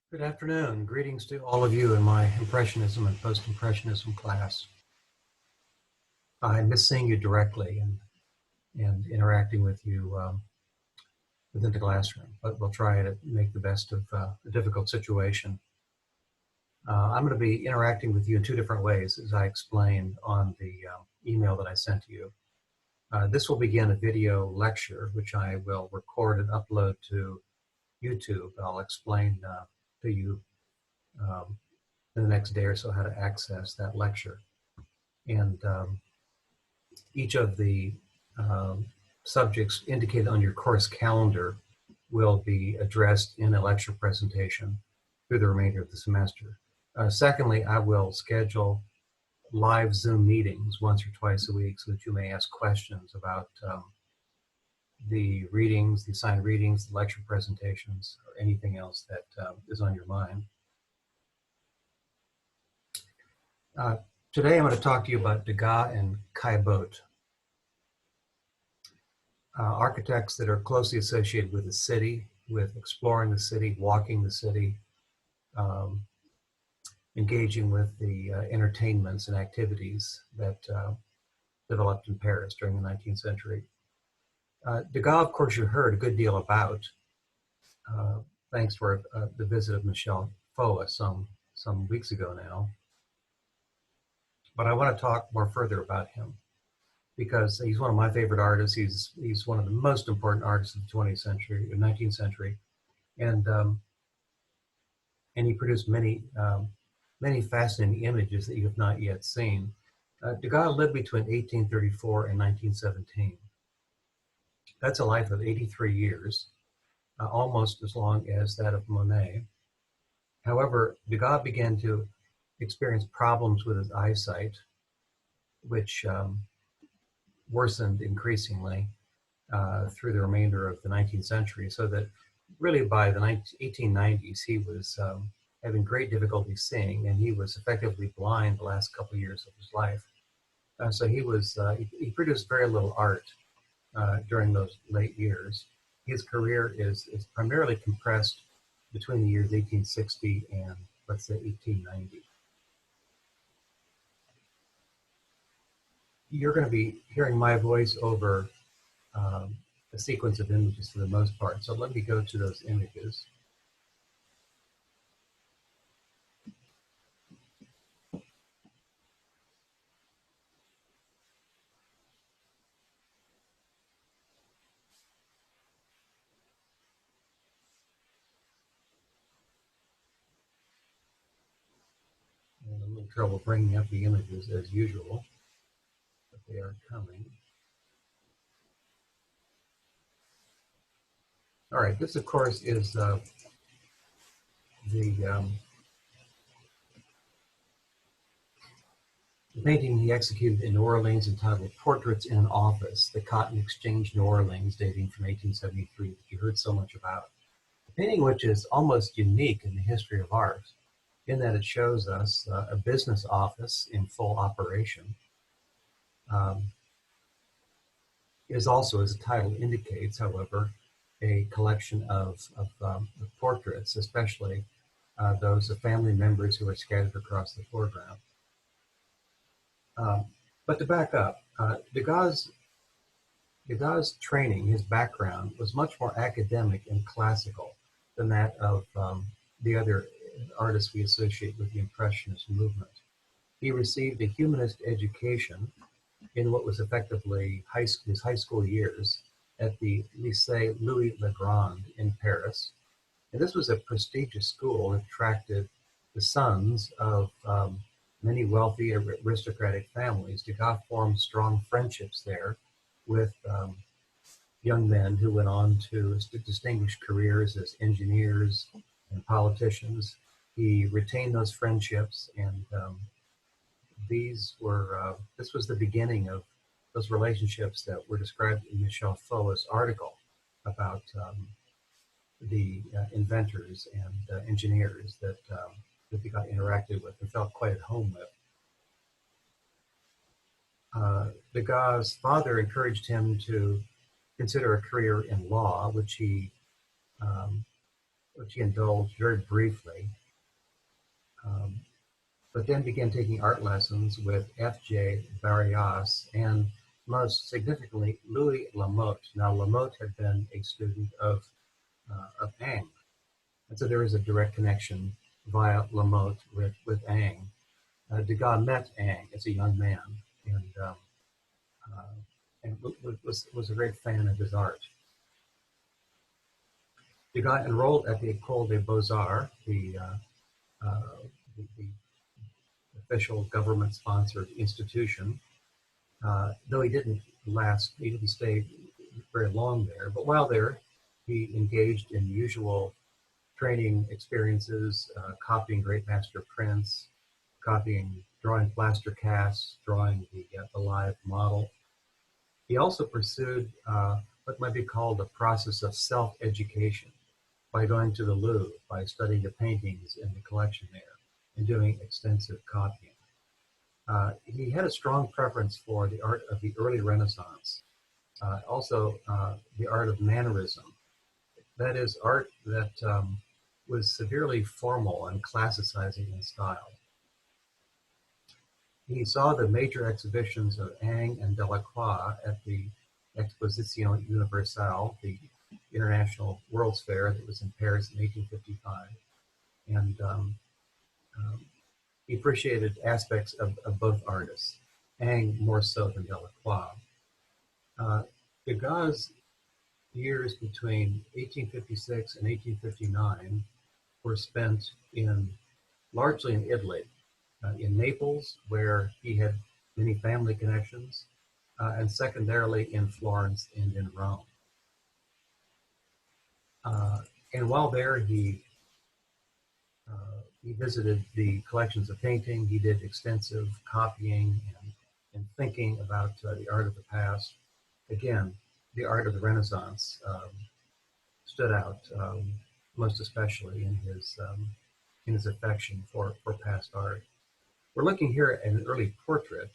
Good afternoon. Greetings to all of you in my Impressionism and Post-Impressionism class. I miss seeing you directly and interacting with you within the classroom, but we'll try to make the best of a difficult situation. I'm going to be interacting with you in two different ways, as I explained on the email that I sent to you. This will begin a video lecture, which I will record and upload to YouTube. I'll explain to you in the next day or so how to access that lecture. And each of the subjects indicated on your course calendar will be addressed in a lecture presentation through the remainder of the semester. Secondly, I will schedule live Zoom meetings once or twice a week so that you may ask questions about the readings, the assigned readings, the lecture presentations, or anything else that is on your mind. Today I'm going to talk to you about Degas and Caillebotte, architects that are closely associated with the city, with exploring the city, walking the city, engaging with the entertainments and activities that developed in Paris during the 19th century. Degas, of course, you heard a good deal about, thanks for the visit of Michel Foa some weeks ago now. But I want to talk more further about him because he's one of my favorite artists. He's one of the most important artists of the 20th century, or 19th century, and he produced many fascinating images that you have not yet seen. Degas lived between 1834 and 1917. That's a life of 83 years, almost as long as that of Monet. However, Degas began to experience problems with his eyesight, which worsened increasingly through the remainder of the 19th century, so that really by the 1890s, he was having great difficulty seeing, and he was effectively blind the last couple of years of his life. So he produced very little art during those late years. His career is primarily compressed between the years 1860 and, let's say, 1890. You're going to be hearing my voice over a sequence of images for the most part. So let me go to those images. And I'm in trouble bringing up the images as usual, but they are coming. All right, this of course is the painting he executed in New Orleans entitled Portraits in an Office, the Cotton Exchange, New Orleans, dating from 1873, that you heard so much about. A painting which is almost unique in the history of art, in that it shows us a business office in full operation. It is also, as the title indicates, however, a collection of portraits, especially those of family members who are scattered across the foreground. But to back up, Degas' training, his background, was much more academic and classical than that of the other artists we associate with the Impressionist movement. He received a humanist education in what was effectively his high school years at the Lycée Louis le Grand in Paris. And this was a prestigious school that attracted the sons of many wealthy aristocratic families. Degas formed strong friendships there with young men who went on to distinguished careers as engineers and politicians. He retained those friendships, and this was the beginning of those relationships that were described in Michel Foa's article about the inventors and engineers that he got interacted with and felt quite at home with. Degas' father encouraged him to consider a career in law, which he which he indulged very briefly, um, but then began taking art lessons with F.J. Barrias and most significantly Louis Lamotte. Now, Lamotte had been a student of Ang, and so there is a direct connection via Lamotte with Ang. Degas met Ang as a young man and, um, uh, and was a great fan of his art. Degas enrolled at the École des Beaux-Arts, the official government-sponsored institution, though he didn't stay very long there. But while there, he engaged in usual training experiences, copying great master prints, drawing plaster casts, drawing the live model. He also pursued what might be called a process of self-education by going to the Louvre, by studying the paintings in the collection there, and doing extensive copying. He had a strong preference for the art of the early Renaissance, also the art of mannerism. That is, art that was severely formal and classicizing in style. He saw the major exhibitions of Ingres and Delacroix at the Exposition Universelle, the International World's Fair that was in Paris in 1855. And he appreciated aspects of both artists, Ingres more so than Delacroix. Degas' years between 1856 and 1859 were spent largely in Italy, in Naples, where he had many family connections, and secondarily in Florence and in Rome. And while there, he visited the collections of painting. He did extensive copying and thinking about the art of the past. Again, the art of the Renaissance stood out most especially in his affection for past art. We're looking here at an early portrait.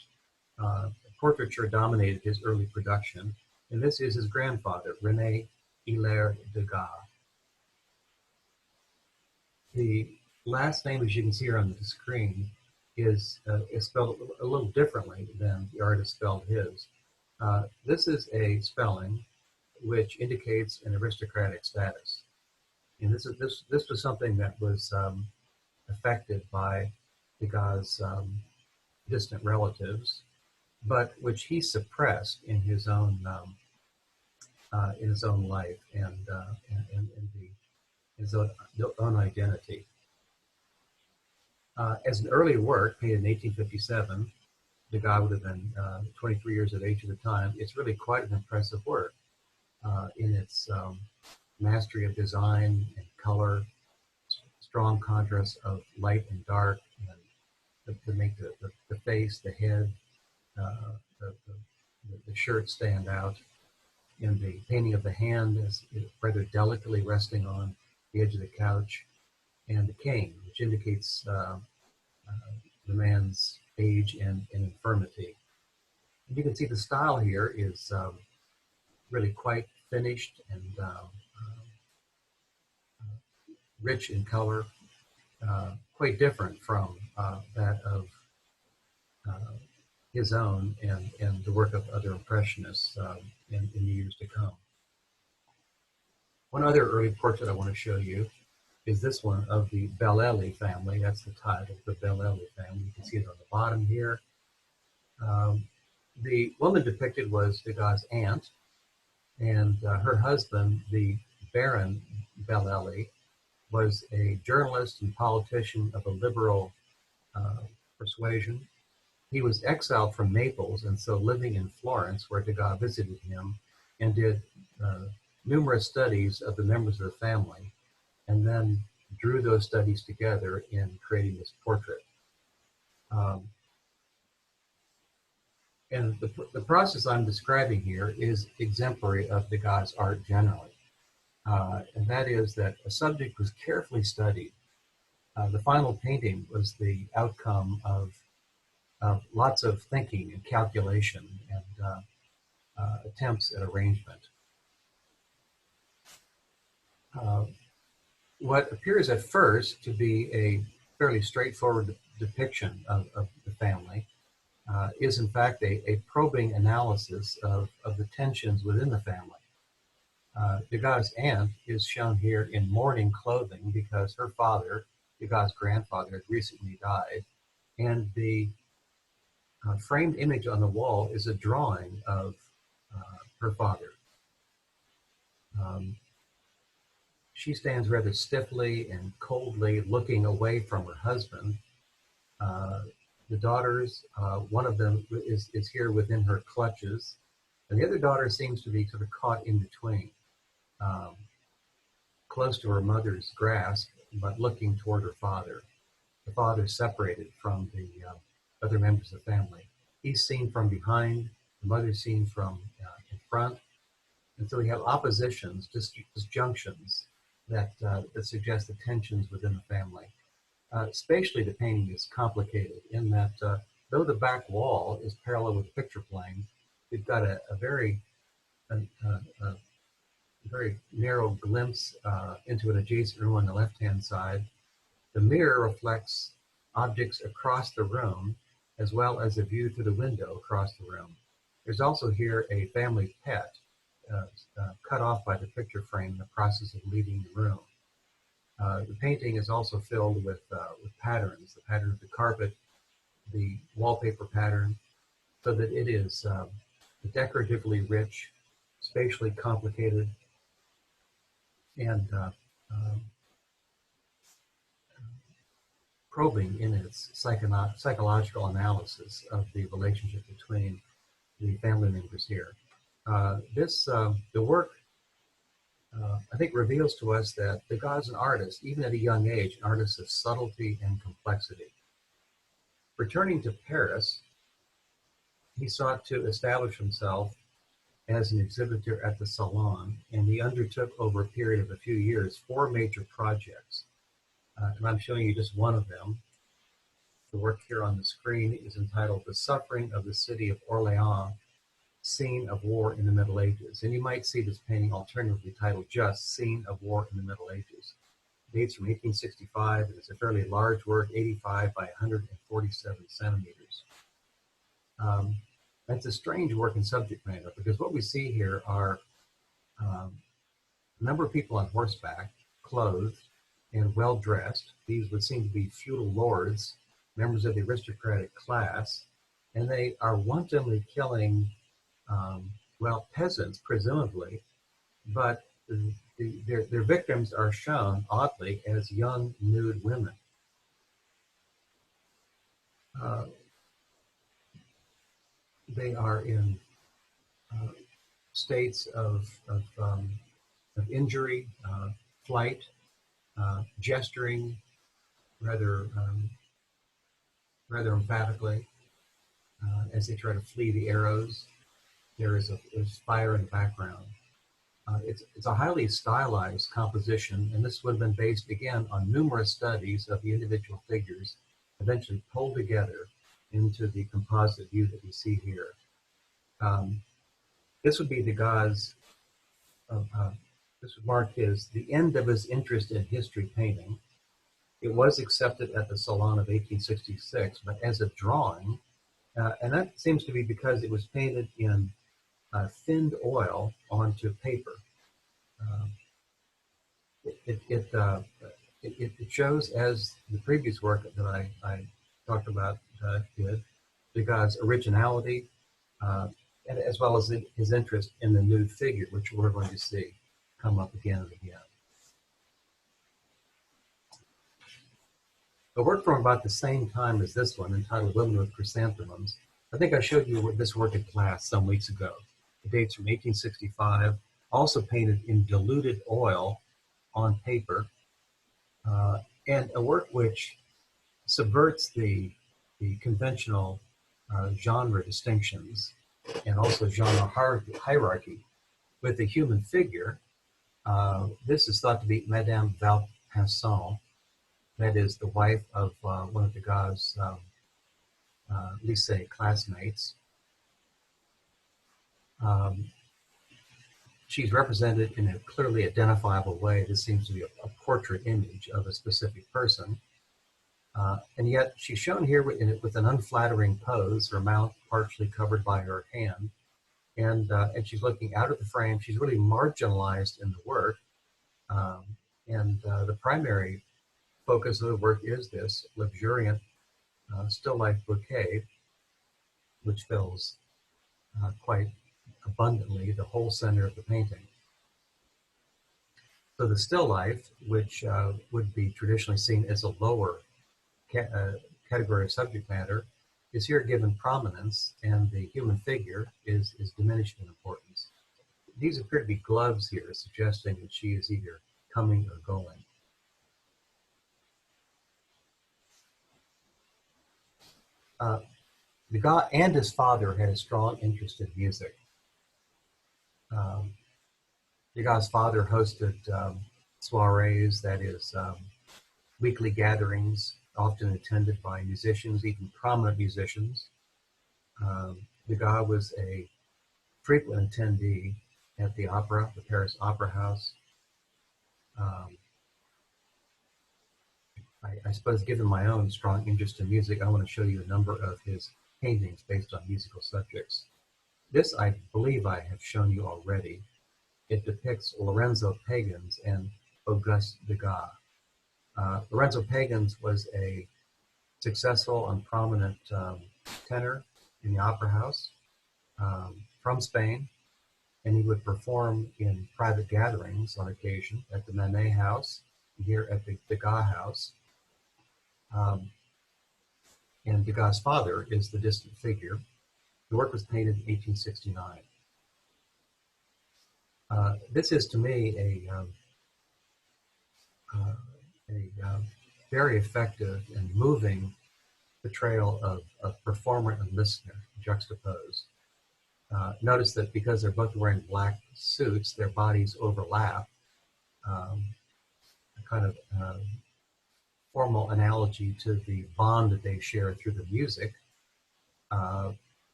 Portraiture dominated his early production, and this is his grandfather, René Hilaire Degas. The last name, as you can see here on the screen, is spelled a little differently than the artist spelled his. This is a spelling which indicates an aristocratic status, and this was something that was affected by Degas' distant relatives, but which he suppressed in his own life and his own identity. As an early work made in 1857, Degas would have been 23 years of age at the time. It's really quite an impressive work in its mastery of design and color, strong contrast of light and dark, and to make the face, the head, the shirt stand out. And the painting of the hand is rather delicately resting on the edge of the couch, and the cane, which indicates the man's age and infirmity. And you can see the style here is really quite finished and rich in color, quite different from that of his own and the work of other Impressionists in the years to come. One other early portrait I want to show you is this one of the Bellelli family. That's the title, the Bellelli family. You can see it on the bottom here. The woman depicted was Degas' aunt, and her husband, the Baron Bellelli, was a journalist and politician of a liberal persuasion. He was exiled from Naples, and so living in Florence, where Degas visited him and did numerous studies of the members of the family, and then drew those studies together in creating this portrait. And the process I'm describing here is exemplary of Degas' art generally. And that is that a subject was carefully studied. The final painting was the outcome of lots of thinking and calculation and attempts at arrangement. what appears at first to be a fairly straightforward depiction of the family is in fact a probing analysis of the tensions within the family. Degas' aunt is shown here in mourning clothing because her father, Degas' grandfather, had recently died, and the framed image on the wall is a drawing of her father. Um, she stands rather stiffly and coldly looking away from her husband. Uh, the daughters, one of them is here within her clutches, and the other daughter seems to be sort of caught in between, um, close to her mother's grasp, but looking toward her father. The father separated from the other members of the family. He's seen from behind, the mother's seen from in front, and so we have oppositions, disjunctions that suggest the tensions within the family. Spatially, the painting is complicated in that though the back wall is parallel with the picture plane, we've got a very narrow glimpse into an adjacent room on the left-hand side. The mirror reflects objects across the room, as well as a view through the window across the room. There's also here a family pet cut off by the picture frame in the process of leaving the room. The painting is also filled with patterns, the pattern of the carpet, the wallpaper pattern, so that it is decoratively rich, spatially complicated, and probing in its psychological analysis of the relationship between the family members here. The work, I think, reveals to us that Degas is an artist, even at a young age, an artist of subtlety and complexity. Returning to Paris, he sought to establish himself as an exhibitor at the Salon, and he undertook over a period of a few years 4 major projects. And I'm showing you just one of them. The work here on the screen is entitled The Suffering of the City of Orléans, Scene of War in the Middle Ages. And you might see this painting alternatively titled just Scene of War in the Middle Ages. It dates from 1865, and it's a fairly large work, 85 by 147 centimeters. That's a strange work in subject matter, because what we see here are a number of people on horseback, clothed and well-dressed. These would seem to be feudal lords, members of the aristocratic class, and they are wantonly killing, peasants, presumably, but their victims are shown, oddly, as young, nude women. They are in states of injury, flight, gesturing rather emphatically as they try to flee the arrows. There's fire in the background. It's a highly stylized composition, and this would have been based again on numerous studies of the individual figures, eventually pulled together into the composite view that we see here. This would be Degas. This would mark the end of his interest in history painting. It was accepted at the Salon of 1866, but as a drawing, and that seems to be because it was painted in thinned oil onto paper. It shows, as the previous work that I talked about did, Degas' originality, and as well as his interest in the nude figure, which we're going to see come up again and again. A work from about the same time as this one, entitled Women with Chrysanthemums. I think I showed you this work in class some weeks ago. It dates from 1865, also painted in diluted oil on paper, and a work which subverts the conventional genre distinctions and also genre hierarchy with the human figure. This is thought to be Madame Valpinçon, that is the wife of one of Degas' lycée classmates. She's represented in a clearly identifiable way. This seems to be a portrait image of a specific person. And yet she's shown here with an unflattering pose, her mouth partially covered by her hand, and she's looking out of the frame. She's really marginalized in the work, um, and the primary focus of the work is this luxuriant still life bouquet, which fills quite abundantly the whole center of the painting. So the still life, which would be traditionally seen as a lower category of subject matter, is here given prominence, and the human figure is diminished in importance. These appear to be gloves here, suggesting that she is either coming or going. Degas and his father had a strong interest in music. Degas' father hosted soirees, that is, weekly gatherings, often attended by musicians, even prominent musicians. Degas was a frequent attendee at the opera, the Paris Opera House. I suppose, given my own strong interest in music, I want to show you a number of his paintings based on musical subjects. This, I believe I have shown you already. It depicts Lorenzo Pagans and Auguste Degas. Lorenzo Pagans was a successful and prominent tenor in the opera house from Spain, and he would perform in private gatherings on occasion at the Manet House, here at the Degas House. And Degas' father is the distant figure. The work was painted in 1869. This is, to me, a very effective and moving portrayal of performer and listener juxtaposed. Notice that because they're both wearing black suits, their bodies overlap. A kind of formal analogy to the bond that they share through the music.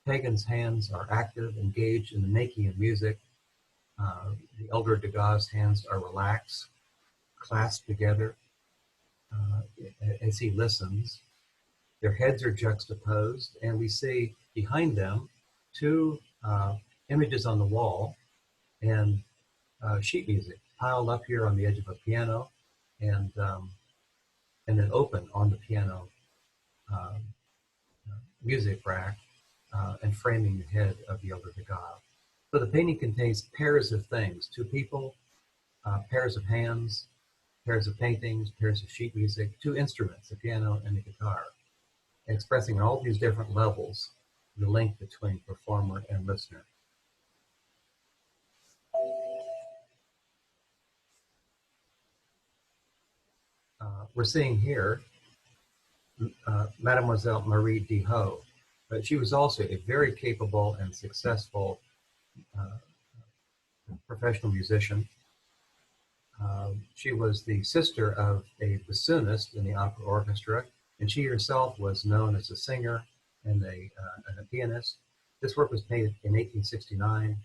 Pagan's hands are active, engaged in the making of music. The elder Degas' hands are relaxed, clasped together as he listens. Their heads are juxtaposed, and we see behind them two images on the wall and sheet music piled up here on the edge of a piano, and then open on the piano music rack and framing the head of the elder Degas. So the painting contains pairs of things: two people, pairs of hands, pairs of paintings, pairs of sheet music, two instruments, the piano and the guitar, expressing on all these different levels the link between performer and listener. We're seeing here Mademoiselle Marie Dihot, but she was also a very capable and successful professional musician. She was the sister of a bassoonist in the opera orchestra, and she herself was known as a singer and a pianist. This work was painted in 1869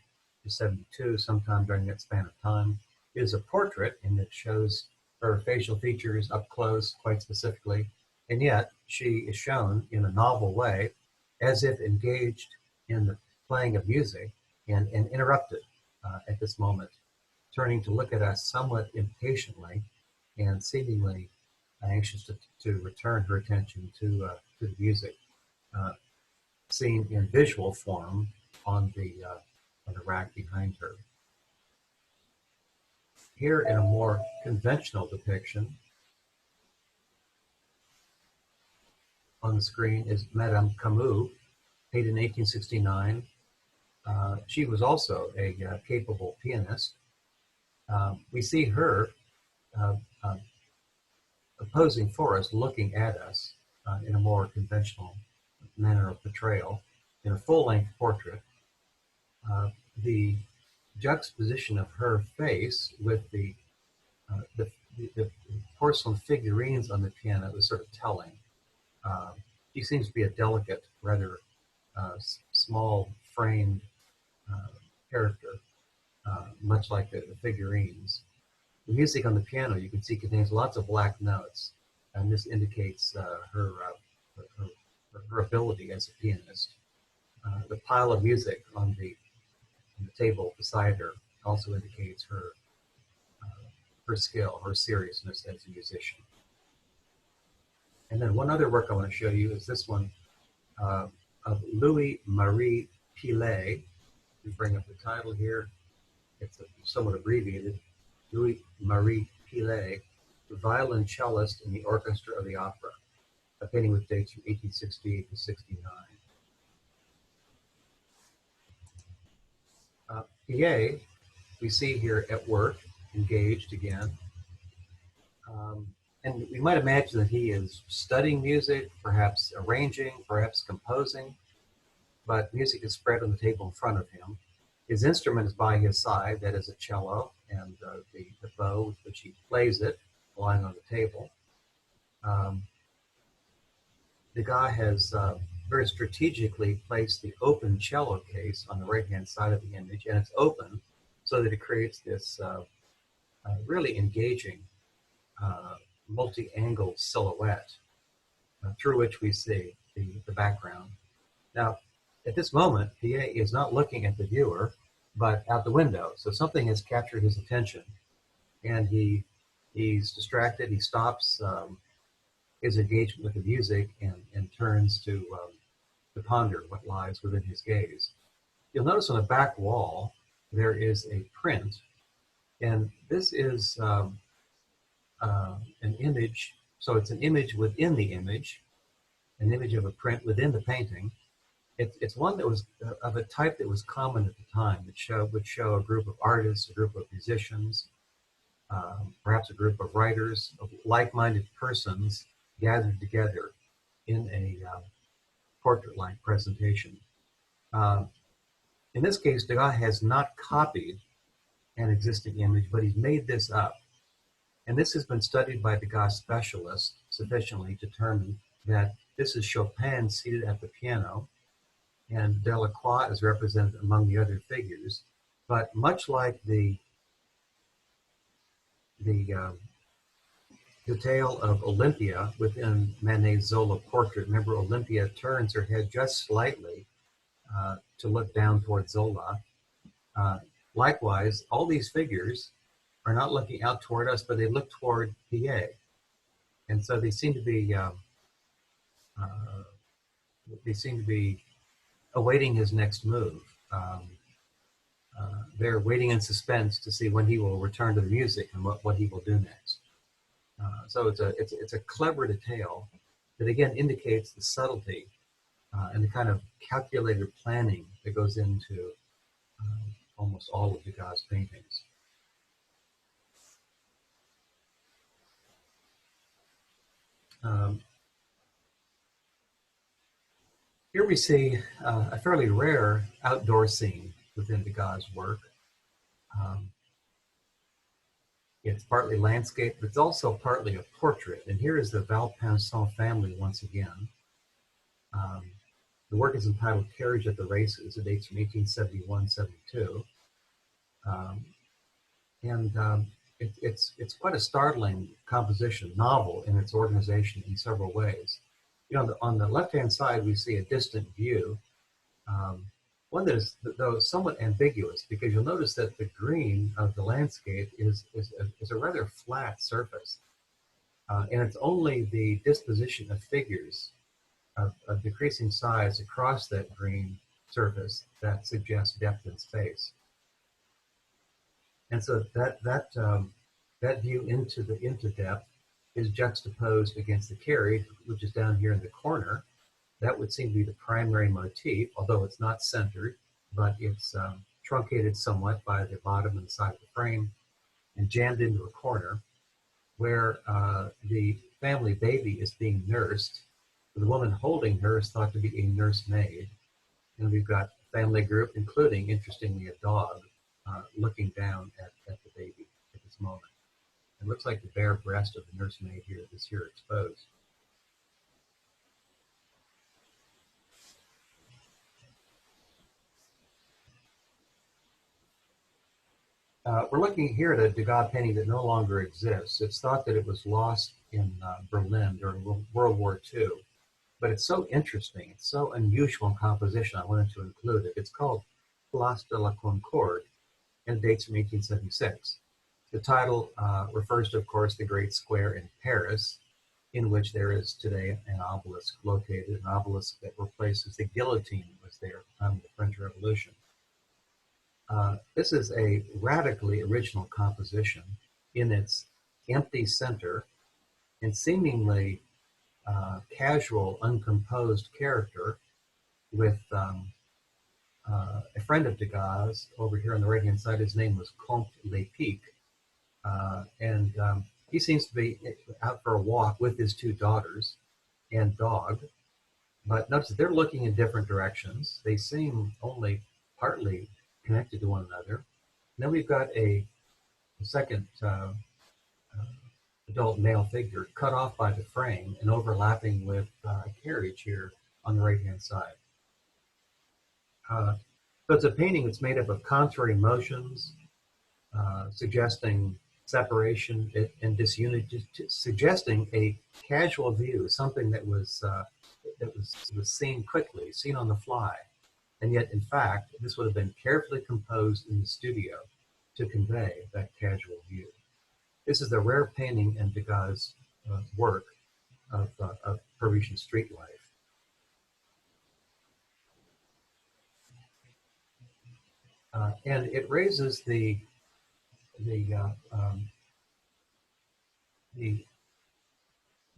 to 72, sometime during that span of time. It is a portrait, and it shows her facial features up close, quite specifically, and yet she is shown in a novel way, as if engaged in the playing of music and interrupted at this moment, turning to look at us somewhat impatiently and seemingly anxious to return her attention to the music, seen in visual form on the rack behind her. Here, in a more conventional depiction, on the screen is Madame Camus, painted in 1869. She was also a capable pianist. We see her opposing for us, looking at us in a more conventional manner of portrayal, in a full-length portrait. The juxtaposition of her face with the porcelain figurines on the piano is sort of telling. She seems to be a delicate, rather small framed character, much like the figurines. The music on the piano, you can see, contains lots of black notes, and this indicates her ability as a pianist. The pile of music on the table beside her also indicates her skill, her seriousness as a musician. And then one other work I want to show you is this one uh, of Louis Marie Pillet. We bring up the title here. It's somewhat abbreviated. Louis Marie Pillet, the violoncellist in the orchestra of the opera, a painting with dates from 1868 to 69. Pillet, we see here at work, engaged again. Um, and we might imagine that he is studying music, perhaps arranging, perhaps composing, but music is spread on the table in front of him. His instrument is by his side, that is a cello, and the bow with which he plays it lying on the table. Um, Degas has very strategically placed the open cello case on the right-hand side of the image, and it's open so that it creates this really engaging multi-angle silhouette through which we see the background. Now, at this moment, PA is not looking at the viewer, but out the window. So something has captured his attention, and he's distracted. He stops his engagement with the music and turns to ponder what lies within his gaze. You'll notice on the back wall there is a print, and this is an image. So it's an image within the image, an image of a print within the painting. It's one that was of a type that was common at the time, that would show a group of artists, a group of musicians, perhaps a group of writers, of like-minded persons gathered together in a portrait-like presentation. In this case, Degas has not copied an existing image, but he's made this up. And this has been studied by Degas specialists sufficiently to determine that this is Chopin seated at the piano, and Delacroix is represented among the other figures. But much like the detail of Olympia within Manet's Zola portrait, remember Olympia turns her head just slightly to look down toward Zola. Likewise, all these figures are not looking out toward us, but they look toward PA. And so they seem to be awaiting his next move. They're waiting in suspense to see when he will return to the music and what he will do next. So it's a clever detail that again indicates the subtlety and the kind of calculated planning that goes into almost all of Degas' paintings. Here we see a fairly rare outdoor scene within Degas' work. It's partly landscape, but it's also partly a portrait. And here is the Valpinçon family once again. The work is entitled Carriage at the Races. It dates from 1871-72. It's quite a startling composition, novel in its organization in several ways. You know, on the left-hand side, we see a distant view, one that is, though, somewhat ambiguous, because you'll notice that the green of the landscape is a rather flat surface. And it's only the disposition of figures of decreasing size across that green surface that suggests depth in space. And so that view into depth is juxtaposed against the carriage, which is down here in the corner. That would seem to be the primary motif, although it's not centered, but it's truncated somewhat by the bottom and the side of the frame and jammed into a corner where the family baby is being nursed. The woman holding her is thought to be a nursemaid. And we've got a family group, including, interestingly, a dog looking down at the baby at this moment. It looks like the bare breast of the nursemaid here is here exposed. We're looking here at a Degas painting that no longer exists. It's thought that it was lost in Berlin during World War II, but it's so interesting. It's so unusual in composition. I wanted to include it. It's called Place de la Concorde and dates from 1876. The title refers to, of course, the great square in Paris, in which there is today an obelisk located, an obelisk that replaces the guillotine that was there at the time of the French Revolution. This is a radically original composition in its empty center and seemingly casual, uncomposed character with a friend of Degas over here on the right-hand side. His name was Comte Lepic, and he seems to be out for a walk with his two daughters and dog. But notice that they're looking in different directions. They seem only partly connected to one another. And then we've got a second adult male figure cut off by the frame and overlapping with a carriage here on the right-hand side. So it's a painting that's made up of contrary motions, suggesting separation and disunity, suggesting a casual view, something that was seen quickly, seen on the fly. And yet, in fact, this would have been carefully composed in the studio to convey that casual view. This is a rare painting in Degas' work of Parisian street life. And it raises the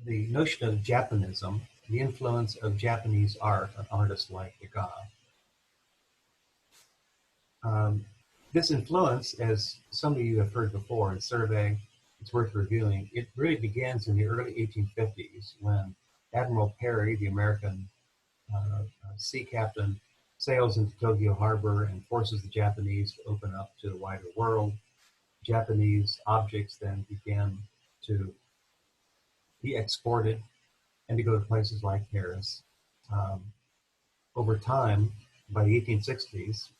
notion of Japanism, the influence of Japanese art on artists like Degas. This influence, as some of you have heard before in survey, it's worth reviewing. It really begins in the early 1850s when Admiral Perry, the American sea captain, sails into Tokyo Harbor and forces the Japanese to open up to the wider world. Japanese objects then began to be exported and to go to places like Paris. Over time, by the 1860s,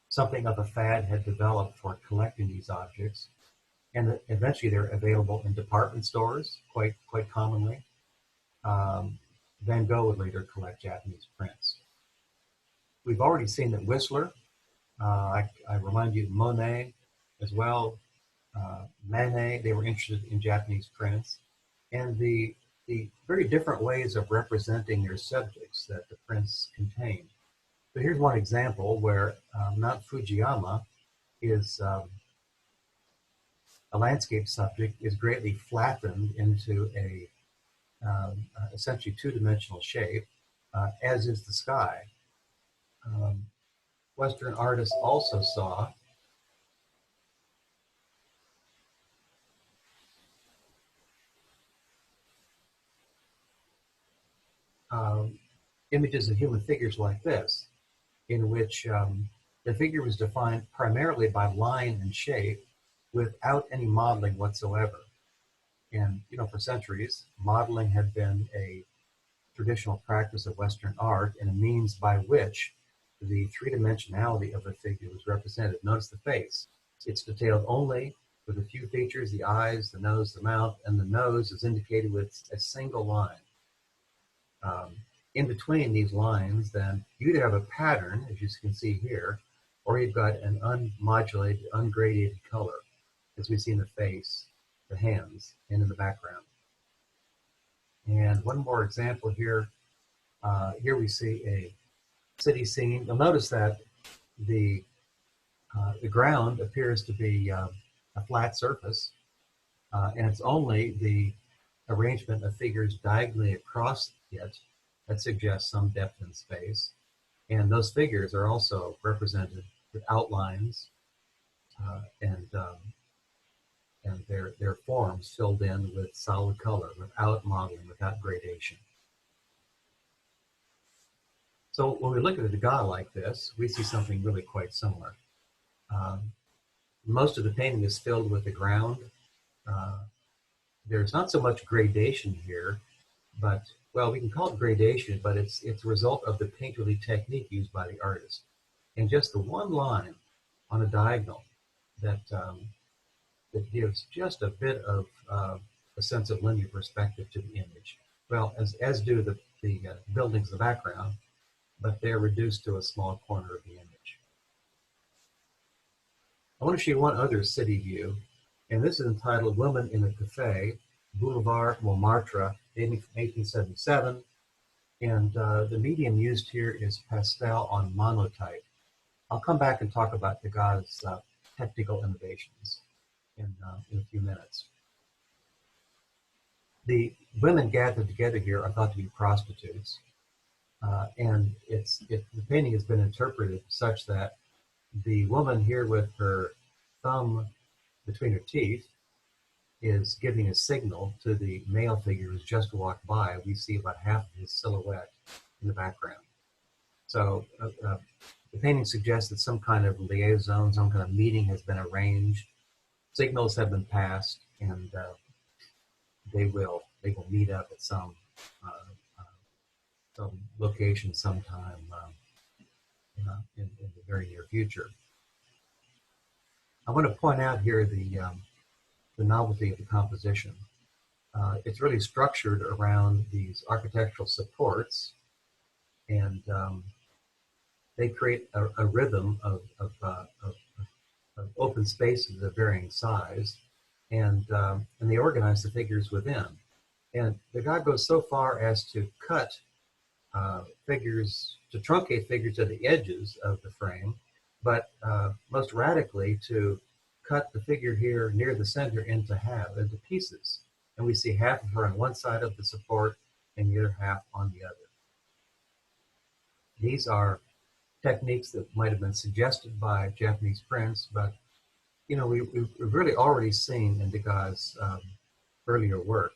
something of a fad had developed for collecting these objects, and eventually they're available in department stores quite commonly. Van Gogh would later collect Japanese prints. We've already seen that Whistler, I remind you, Monet as well, Manet, they were interested in Japanese prints, and the very different ways of representing their subjects that the prints contain. So here's one example where Mount Fujiyama is a landscape subject is greatly flattened into a essentially two-dimensional shape, as is the sky. Western artists also saw images of human figures like this, in which the figure was defined primarily by line and shape without any modeling whatsoever. And, for centuries, modeling had been a traditional practice of Western art and a means by which the three-dimensionality of the figure was represented. Notice the face. It's detailed only with a few features, the eyes, the nose, the mouth, and the nose is indicated with a single line. In between these lines, then, you either have a pattern, as you can see here, or you've got an unmodulated, ungradiated color, as we see in the face, the hands, and in the background. And one more example here. Here we see a city scene. You'll notice that the ground appears to be a flat surface, and it's only the arrangement of figures diagonally across it that suggests some depth in space. And those figures are also represented with outlines and their forms filled in with solid color, without modeling, without gradation. So when we look at a Degas like this, we see something really quite similar. Most of the painting is filled with the ground. There's not so much gradation here, but, well, we can call it gradation, but it's a result of the painterly technique used by the artist. And just the one line on a diagonal that that gives just a bit of a sense of linear perspective to the image. Well, as do the buildings in the background, but they're reduced to a small corner of the image. I want to show you one other city view, and this is entitled Women in a Cafe, Boulevard Montmartre, 1877, and the medium used here is pastel on monotype. I'll come back and talk about Degas' technical innovations in a few minutes. The women gathered together here are thought to be prostitutes, and the painting has been interpreted such that the woman here with her thumb between her teeth is giving a signal to the male figure who's just walked by. We see about half of his silhouette in the background. So the painting suggests that some kind of liaison, some kind of meeting has been arranged, signals have been passed, and they will meet up at some location sometime in the very near future. I want to point out here the novelty of the composition. It's really structured around these architectural supports, and they create a rhythm of open spaces of varying size, and they organize the figures within. And the guy goes so far as to cut figures, to truncate figures at the edges of the frame, but most radically to cut the figure here near the center into pieces. And we see half of her on one side of the support and the other half on the other. These are techniques that might have been suggested by Japanese prints, but you know, we've really already seen in Degas' earlier work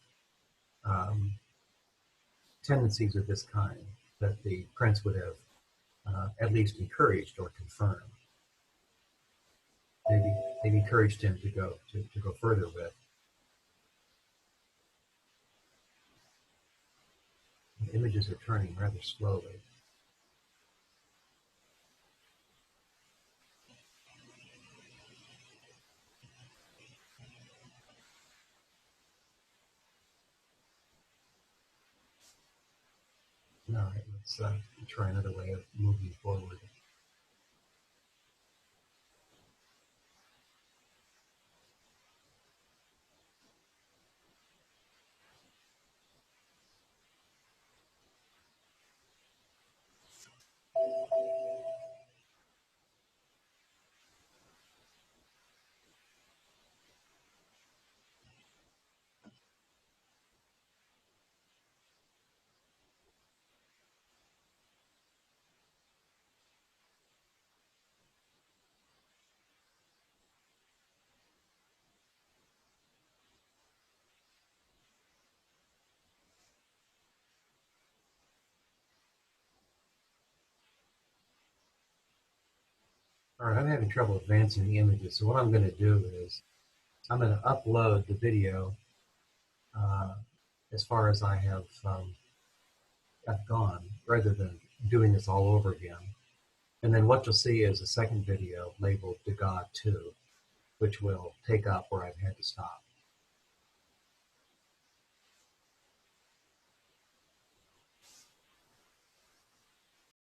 tendencies of this kind that the prints would have at least encouraged or confirmed. They've encouraged him to go further with. The images are turning rather slowly. All right, let's try another way of moving forward. All right, I'm having trouble advancing the images, so what I'm going to do is I'm going to upload the video as far as I have gone, rather than doing this all over again. And then what you'll see is a second video labeled Degas 2, which will take up where I've had to stop.